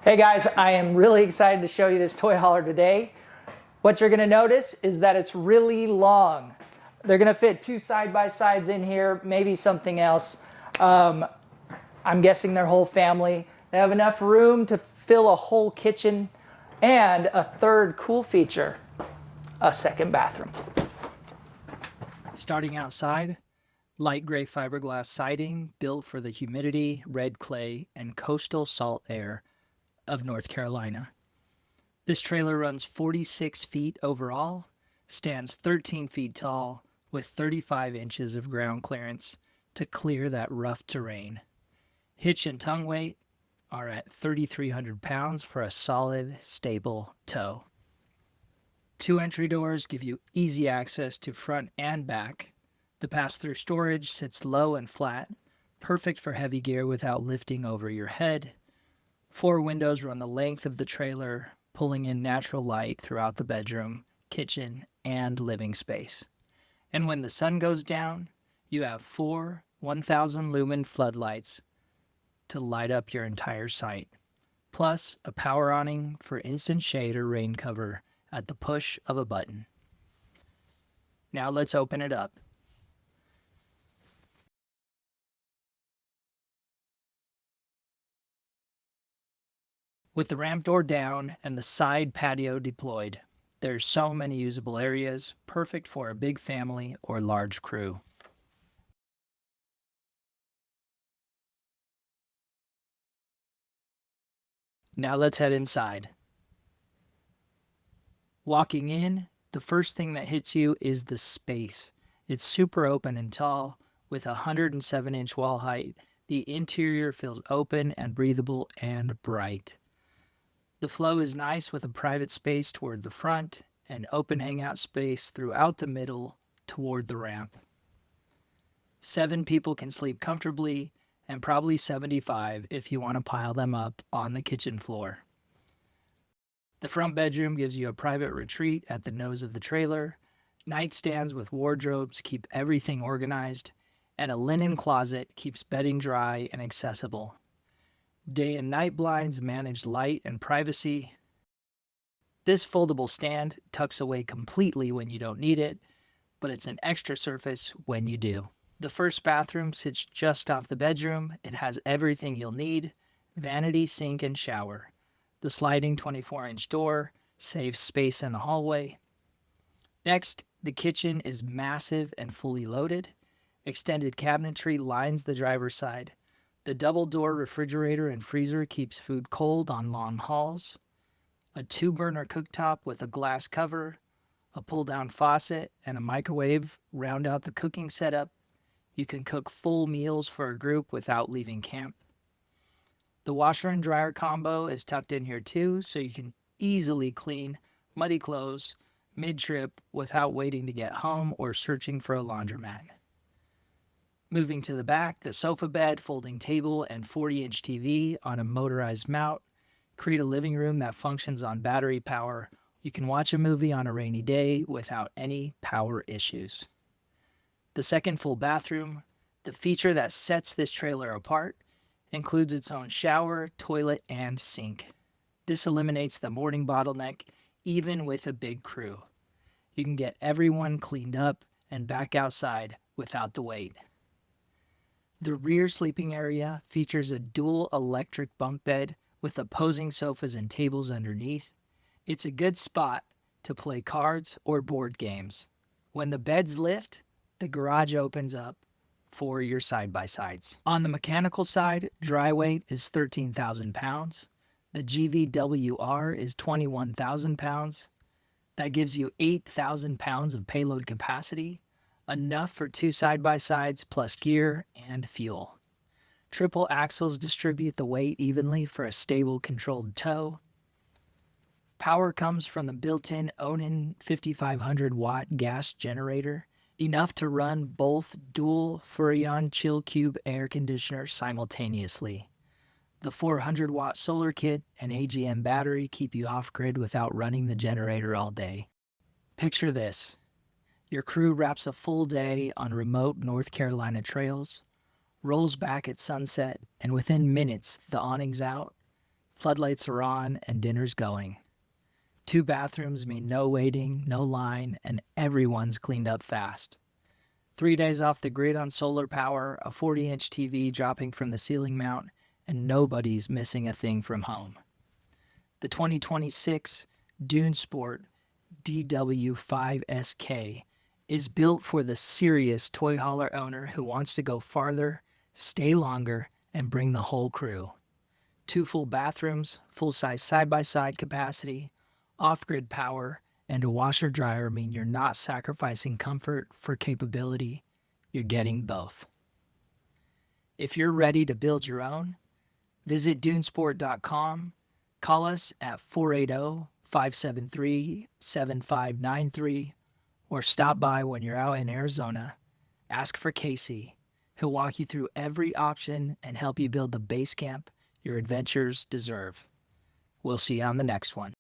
Hey guys, I am really excited to show you this toy hauler today. What you're gonna notice is that it's really long. They're gonna fit two side-by-sides in here, maybe something else. I'm guessing their whole family. They have enough room to fill a whole kitchen and a third cool feature, a second bathroom. Starting outside, light gray fiberglass siding built for the humidity, red clay, and coastal salt air of North Carolina. This trailer runs 46 feet overall, stands 13 feet tall, with 35 inches of ground clearance to clear that rough terrain. Hitch and tongue weight are at 3,300 pounds for a solid, stable tow. Two entry doors give you easy access to front and back. The pass-through storage sits low and flat, perfect for heavy gear without lifting over your head. 4 windows run the length of the trailer, pulling in natural light throughout the bedroom, kitchen, and living space. And when the sun goes down, you have 4 1,000 lumen floodlights to light up your entire site, plus a power awning for instant shade or rain cover at the push of a button. Now let's open it up. With the ramp door down and the side patio deployed, there's so many usable areas, perfect for a big family or large crew. Now let's head inside. Walking in, the first thing that hits you is the space. It's super open and tall, with a 107-inch wall height. The interior feels open and breathable and bright. The flow is nice with a private space toward the front and open hangout space throughout the middle toward the ramp. 7 people can sleep comfortably, and probably 75 if you want to pile them up on the kitchen floor. The front bedroom gives you a private retreat at the nose of the trailer. Nightstands with wardrobes keep everything organized, and a linen closet keeps bedding dry and accessible. Day and night blinds manage light and privacy. This foldable stand tucks away completely when you don't need it, but it's an extra surface when you do. The first bathroom sits just off the bedroom. It has everything you'll need: vanity, sink, and shower. The sliding 24-inch door saves space in the hallway. Next, the kitchen is massive and fully loaded. Extended cabinetry lines the driver's side. The double-door refrigerator and freezer keeps food cold on long hauls. A 2-burner cooktop with a glass cover, a pull-down faucet, and a microwave round out the cooking setup. You can cook full meals for a group without leaving camp. The washer and dryer combo is tucked in here too, so you can easily clean muddy clothes mid-trip without waiting to get home or searching for a laundromat. Moving to the back, the sofa bed, folding table, and 40-inch TV on a motorized mount create a living room that functions on battery power. You can watch a movie on a rainy day without any power issues. The second full bathroom, the feature that sets this trailer apart, includes its own shower, toilet, and sink. This eliminates the morning bottleneck, even with a big crew. You can get everyone cleaned up and back outside without the wait. The rear sleeping area features a dual electric bunk bed with opposing sofas and tables underneath. It's a good spot to play cards or board games. When the beds lift, the garage opens up for your side-by-sides. On the mechanical side, dry weight is 13,000 pounds. The GVWR is 21,000 pounds. That gives you 8,000 pounds of payload capacity, enough for 2 side-by-sides plus gear and fuel. Triple axles distribute the weight evenly for a stable, controlled tow. Power comes from the built-in awning 5,500-watt gas generator, enough to run both dual Furrion Chill Cube air conditioners simultaneously. The 400-watt solar kit and AGM battery keep you off-grid without running the generator all day. Picture this. Your crew wraps a full day on remote North Carolina trails, rolls back at sunset, and within minutes the awning's out, Floodlights are on and dinner's going. 2 bathrooms mean no waiting, no line, and everyone's cleaned up fast. 3 days off the grid on solar power, a 40-inch TV dropping from the ceiling mount, and nobody's missing a thing from home. The 2026 Dune Sport DW5SK is built for the serious toy hauler owner who wants to go farther, stay longer, and bring the whole crew. 2 full bathrooms, full-size side-by-side capacity, off-grid power, and a washer-dryer mean you're not sacrificing comfort for capability. You're getting both. If you're ready to build your own, visit dunesport.com, call us at 480-573-7593, or stop by when you're out in Arizona. Ask for Casey. He'll walk you through every option and help you build the base camp your adventures deserve. We'll see you on the next one.